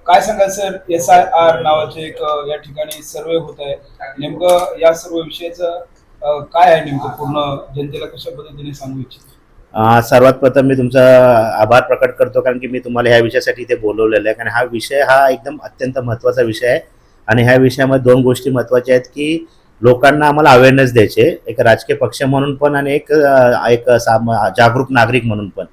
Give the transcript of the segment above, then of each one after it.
काय सांगाल sir, SIR नावाचे एक या ठिकाणी सर्वे होत आहे. नेमकं या सर्व विषयाचं काय आहे नेमकं पूर्ण जनतेला कशा पद्धतीने सांगू इच्छितो? सर्वात प्रथम मी तुमचा आभार प्रकट करतो, कारण की मी तुम्हाला ह्या विषयासाठी इथे बोलवलेलं आहे. कारण हा विषय हा एकदम अत्यंत महत्त्वाचा विषय आहे आणि ह्या विषयामध्ये दोन गोष्टी महत्त्वाच्या आहेत की लोकांना आम्हाला अवेअरनेस द्यायचे, एक राजकीय पक्ष म्हणून पण आणि एक जागरूक नागरिक म्हणून पण.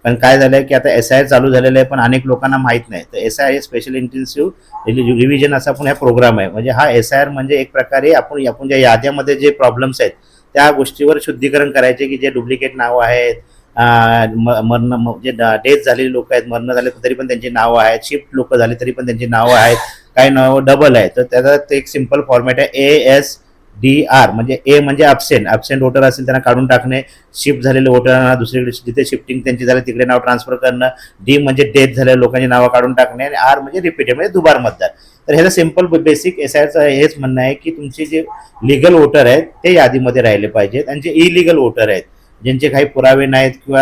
कारण काय झालं आहे की आता SIR चालू झालेलं आहे, पण अनेक लोकांना माहीत नाही. तर SIR हे स्पेशल इंटेन्सिव्ह रिव्हिजन असा पण हा प्रोग्राम आहे. म्हणजे हा SIR म्हणजे एक प्रकारे आपण ज्या याद्यामध्ये जे प्रॉब्लेम्स आहेत त्या गोष्टीवर शुद्धीकरण करायचे, की जे डुप्लिकेट नावं आहेत, मरण जे डेथ झालेली लोक आहेत, मरण झाले तरी पण त्यांची नावं आहेत, शिफ्ट लोक झाले तरी पण त्यांची नावं आहेत, काही नावं डबल आहे. तर त्याचा एक सिम्पल फॉर्मॅट आहे ASDR. म्हणजे ए म्हणजे ॲबसेंट वोटर असेल त्यांना काढून टाकणे, शिफ्ट झालेले वोटरांना दुसरीकडे जिथे शिफ्टिंग त्यांची झाली तिकडे नाव ट्रान्सफर करणं, डी म्हणजे डेथ झालेल्या लोकांची नावं काढून टाकणे, आणि आर म्हणजे रिपीटेड म्हणजे दुबार मतदार. तर ह्याचं सिम्पल बेसिक SIRचं हेच म्हणणं आहे की तुमचे जे लिगल वोटर आहेत ते यादीमध्ये राहिले पाहिजेत, आणि जे इलिगल वोटर आहेत ज्यांचे काही पुरावे नाहीत किंवा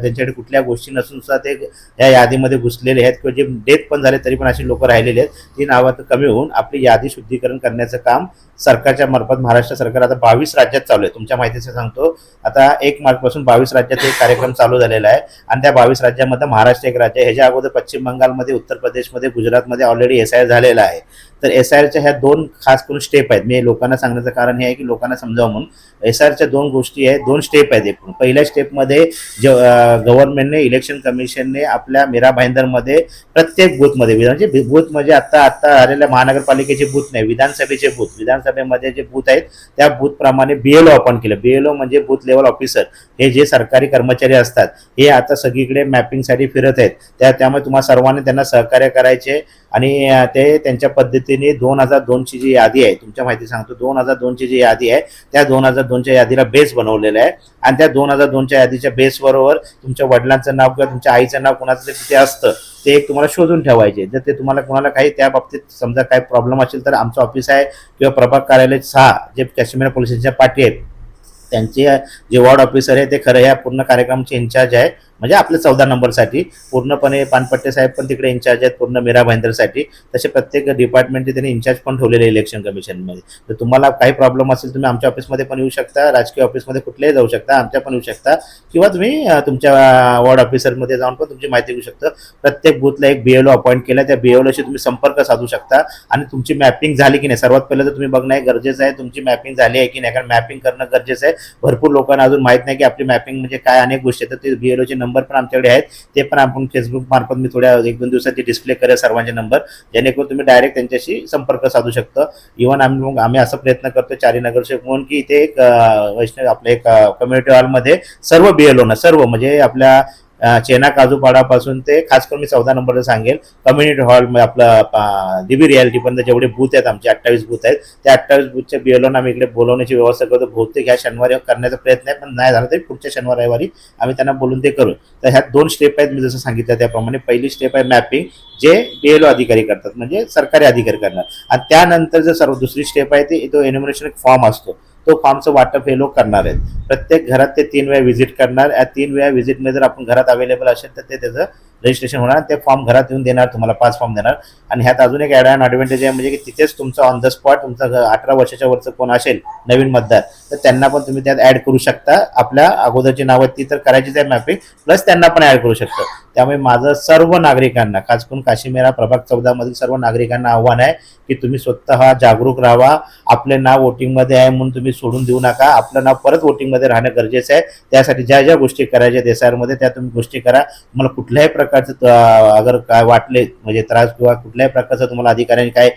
त्यांच्याकडे कुठल्या गोष्टी नसून सुद्धा ते या यादीमध्ये घुसलेले आहेत, किंवा जे डेथ पण झाले तरी पण अशी लोक राहिलेली आहेत, ती नावं कमी होऊन आपली यादी शुद्धीकरण करण्याचं काम सरकारच्या मार्फत महाराष्ट्र सरकार आता 22 राज्यात चालू आहे. तुमच्या माहितीचं सांगतो, आता 1 मार्चपासून 22 राज्यात एक कार्यक्रम चालू झालेला आहे, आणि त्या 22 राज्यामध्ये महाराष्ट्र एक राज्य. ह्याच्या अगोदर पश्चिम बंगालमध्ये, उत्तर प्रदेशमध्ये, गुजरातमध्ये ऑलरेडी SIR झालेला आहे. तर SIRच्या ह्या दोन खास करून स्टेप आहेत. मी लोकांना सांगण्याचं कारण हे आहे की लोकांना समजावं म्हणून. SIRच्या दोन गोष्टी आहेत, दोन स्टेप आहेत. एकूण पहिल्या स्टेपमध्ये गव्हर्नमेंटने, इलेक्शन कमिशनने आपल्या मीरा भाईंदरमध्ये प्रत्येक बूथमध्ये, म्हणजे बूथ म्हणजे आत्ता आलेल्या महानगरपालिकेचे बूथ नाही, विधानसभेचे बूथ, विधानसभेमध्ये जे बूथ आहेत त्या बूथप्रमाणे BLO आपण केलं. BLO म्हणजे बूथ लेवल ऑफिसर. हे जे सरकारी कर्मचारी असतात हे आता सगळीकडे मॅपिंगसाठी फिरत आहेत. त्यामुळे तुम्हाला सर्वांनी त्यांना सहकार्य करायचे, आणि ते त्यांच्या पद्धतीने 2002ची जी यादी आहे, तुमच्या माहिती सांगतो, 2002ची जी यादी आहे त्या 2002च्या यादीला बेस बनवलेला आहे, आणि त्या 2002च्या यादीच्या बेसबरोबर तुमच्या वडिलांचं नाव किंवा तुमच्या आईचं नाव कुणाचं तरी तिथे असतं, ते एक तुम्हाला शोधून ठेवायचे. जर ते तुम्हाला कुणाला काही त्या बाबतीत समजा काही प्रॉब्लेम असेल तर आमचं ऑफिस आहे किंवा प्रभाग कार्यालय 6 जे काश्मीर पोलिसांच्या पाठी आहेत, त्यांचे जे वॉर्ड ऑफिसर आहे ते खरं ह्या पूर्ण कार्यक्रमाचे इन्चार्ज आहे. म्हणजे आपल्या 14 नंबरसाठी पूर्णपणे पानपट्टे साहेब पण तिकडे इन्चार्ज आहेत पूर्ण मीरा भाईंदरसाठी. तसे प्रत्येक डिपार्टमेंटचे त्यांनी इन्चार्ज पण ठेवलेले इलेक्शन कमिशनमध्ये. तर तुम्हाला काही प्रॉब्लेम असेल तुम्ही आमच्या ऑफिसमध्ये पण येऊ शकता, राजकीय ऑफिसमध्ये कुठलेही जाऊ शकता, आमच्या पण येऊ शकता, किंवा तुम्ही तुमच्या वॉर्ड ऑफिसरमध्ये जाऊन पण तुमची माहिती घेऊ शकता. प्रत्येक बूथला एक BLO अपॉइंट केला, त्या BLOशी तुम्ही संपर्क साधू शकता, आणि तुमची मॅपिंग झाली की नाही सर्वात पहिलं तर तुम्ही बघणं हे गरजेचं आहे, तुमची मॅपिंग झाली आहे की नाही. कारण मॅपिंग करणं गरजेचं आहे. भरपूर लोकांना अजून माहीत नाही की आपली मॅपिंग म्हणजे काय, अनेक गोष्टी आहेत. तर ते BLOचे नंबर पण आमच्याकडे आहेत, ते पण आपण फेसबुक मार्फत मी थोड्या 1-2 दिवसात डिस्प्ले करेल सर्वांचे नंबर, जेणेकरून तुम्ही डायरेक्ट त्यांच्याशी संपर्क साधू शकता. इव्हन आम्ही असा प्रयत्न करतो चारी नगरसेवक म्हणून की इथे एक वैष्णव आपल्या एक कम्युनिटी हॉलमध्ये सर्व BLO ना, सर्व म्हणजे आपल्या चेना काजूपाडापासून ते खास करून मी 14 नंबरला सांगेल कम्युनिटी हॉल आपलं DB रियालिटीपर्यंत जेवढे बूथ आहेत आमचे 28 बूथ आहेत, त्या 28 बूथच्या BLOना आम्ही इकडे बोलवण्याची व्यवस्था करतो. बहुतेक ह्या शनिवारी करण्याचा प्रयत्न आहे, पण नाही झालं तरी पुढच्या शनिवार रविवारी आम्ही त्यांना बोलून ते करू. तर ह्या 2 स्टेप आहेत मी जसं सांगितलं त्याप्रमाणे. पहिली स्टेप आहे मॅपिंग, जे BLO अधिकारी करतात म्हणजे सरकारी अधिकारी करणार, आणि त्यानंतर जर दुसरी स्टेप आहे ते तो एन्युमरेशन फॉर्म असतो, तो फॉर्मचं वाटप हे लोक करणार आहेत. प्रत्येक घरात ते 3 वेळा व्हिजिट करणार. या 3 वेळा व्हिजिटमध्ये जर आपण घरात अवेलेबल असेल तर ते त्याचं रजिस्ट्रेशन होणार, ते फॉर्म घरात येऊन देणार, तुम्हाला 5 फॉर्म देणार. आणि ह्यात अजून एक ॲडव्हान्टेज आहे, म्हणजे की तिथेच तुमचं ऑन द स्पॉट तुमचं 18 वर्षाच्या वरचं कोण असेल नवीन मतदार तर त्यांना पण तुम्ही त्यात ॲड करू शकता. आपल्या अगोदरची नावं ती तर करायचीच आहे मॅपिंग, प्लस त्यांना पण ॲड करू शकतो. त्यामुळे माझं सर्व नागरिकांना, खास करून काशीमेरा प्रभाग 14 मधील सर्व नागरिकांना आव्हान आहे की तुम्ही स्वतः जागरूक राहा. आपले नाव वोटिंगमध्ये आहे म्हणून तुम्ही सोडून देऊ नका. आपलं नाव परत वोटिंगमध्ये राहणं गरजेचं आहे. त्यासाठी ज्या ज्या गोष्टी करायच्या SIRमध्ये त्या तुम्ही गोष्टी करा. तुम्हाला कुठल्याही प्रकारचं अगर काय वाटले म्हणजे त्रास किंवा कुठल्याही प्रकारचं तुम्हाला अधिकाऱ्यांनी काय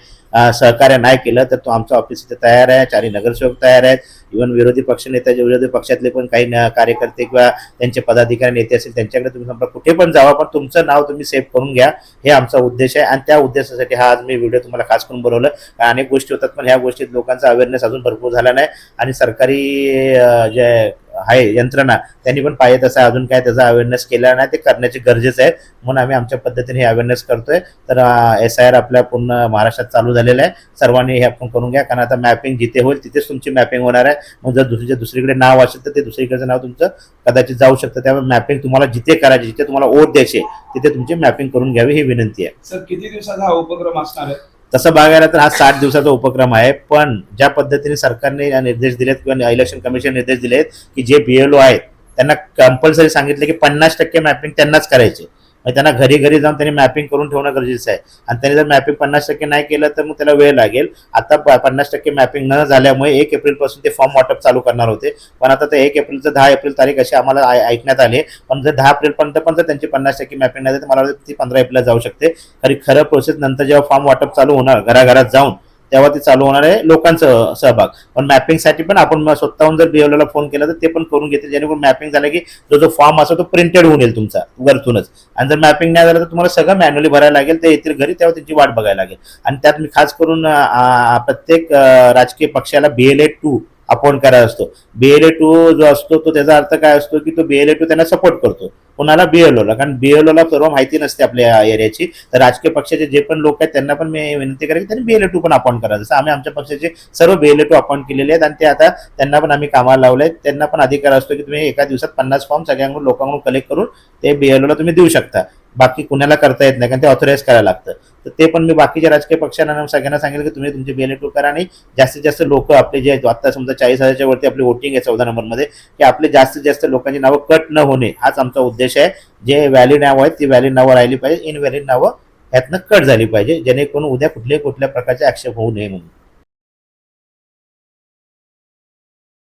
सहकार्य नाही केलं तर तो आमचा ऑफिस इथे तयार आहे. 4 नगरसेवक तयार आहेत. इव्हन विरोधी पक्षनेते, विरोधी पक्षातले पण काही कार्यकर्ते किंवा त्यांचे पदाधिकारी नेते असेल त्यांच्याकडे तुम्ही संपर्क कुठे पण जावा, पण तुमचं नाव तुम्ही सेव्ह करून घ्या, हे आमचा उद्देश आहे. आणि त्या उद्देशासाठी हा आज मी व्हिडिओ तुम्हाला खास करून बनवलं. अनेक गोष्टी होतात पण ह्या गोष्टीत लोकांचा अवेअरनेस अजून भरपूर झाला नाही, आणि सरकारी जे आहे यंत्रणा त्यांनी पण पाहिजे तसं अजून काय त्याचा अवेअरनेस केला नाही, ते करण्याची गरजेचं आहे. म्हणून आम्ही आमच्या पद्धतीने हे अवेअरनेस करतोय. तर SIR आपल्या पूर्ण महाराष्ट्रात चालू झालेलं आहे. सर्वांनी हे आपण करून घ्या, कारण आता मॅपिंग जिथे होईल तिथेच तुमची मॅपिंग होणार आहे. मग जर दुसरीकडे नाव असेल तर ते दुसरीकडचं नाव तुमचं कदाचित जाऊ शकतं. त्यामुळे मॅपिंग तुम्हाला जिथे करायची, जिथे तुम्हाला ओढ द्यायची तिथे तुमची मॅपिंग करून घ्यावी ही विनंती आहे. सर किती दिवसाचा हा उपक्रम असणार आहे? तसं बघायला तर हा 60 दिवसाचा उपक्रम आहे, पण ज्या पद्धतीने सरकारने निर्देश दिलेत किंवा इलेक्शन कमिशन निर्देश दिलेत की जे BLO आहेत त्यांना कंपल्सरी सांगितले की 50% मॅपिंग त्यांनाच करायचे. म्हणजे त्यांना घरी घरी जाऊन त्यांनी मॅपिंग करून ठेवणं गरजेचं आहे. आणि त्यांनी जर मॅपिंग 50% नाही केलं तर मग त्याला वेळ लागेल. आता 50% मॅपिंग न झाल्यामुळे 1 एप्रिलपासून ते फॉर्म वाटप चालू करणार होते, पण आता ते 1 एप्रिलचं 10 एप्रिल तारीख अशी आम्हाला ऐकण्यात आली. पण जर 10 एप्रिलपर्यंत पण जर त्यांची 50% मॅपिंग नाही तर मला वाटतं ती 15 एप्रिलला जाऊ शकते. खरं प्रोसेस नंतर जेव्हा फॉर्म वाटप चालू होणार घराघरात जाऊन तेव्हा ते चालू होणार आहे लोकांचं सहभाग. पण मॅपिंगसाठी पण आपण स्वतःहून जर BLOला फोन केला तर ते पण करून घेतील, जेणेकरून मॅपिंग झालं की जो फॉर्म असतो तो प्रिंटेड होऊन येईल तुमचा वरतूनच. आणि जर मॅपिंग नाही झालं तर तुम्हाला सगळं मॅन्युअली भरायला लागेल, ते येतील घरी तेव्हा त्यांची वाट बघायला लागेल. आणि त्यात मी खास करून प्रत्येक राजकीय पक्षाला BLA-2 अपॉइंट करायचा असतो. BLA-2 जो असतो तो त्याचा अर्थ काय असतो की तो BLA-2 त्यांना सपोर्ट करतो कोणाला, BLOला. कारण BLOला सर्व माहिती नसते आपल्या एरियाची. तर राजकीय पक्षाचे जे पण लोक आहेत त्यांना पण मी विनंती करेन की त्यांनी BLA-2 पण अपॉइंट करायचं. जसं आम्ही आमच्या पक्षाचे सर्व BLA-2 अपॉइंट केलेले आहेत आणि ते आता त्यांना पण आम्ही कामाला लावले आहेत. त्यांना पण अधिकार असतो की तुम्ही एका दिवसात 50 फॉर्म सगळ्यांकडून लोकांकडून कलेक्ट करून ते BLOला तुम्ही देऊ शकता. बाकी कुणाला करता येत नाही, कारण ते ऑथराईज करायला लागतं. तर ते पण मी बाकीच्या राजकीय पक्षांना सगळ्यांना सांगेल की तुम्ही तुमचे BLA-2 करा आणि जास्तीत जास्त लोक आपले जे आहेत आता समजा 40,000च्या वरती आपली वोटिंग आहे 14 नंबरमध्ये, की आपले जास्तीत जास्त लोकांची नावं कट न होणे हाच आमचा उद्देश आहे. जे व्हॅलिड नावं आहेत ती व्हॅलिड नावं राहिली पाहिजे, इनव्हॅलिड नावं ह्यातनं कट झाली पाहिजे, जेणेकरून उद्या कुठल्या प्रकारचे आक्षेप होऊ नये म्हणून.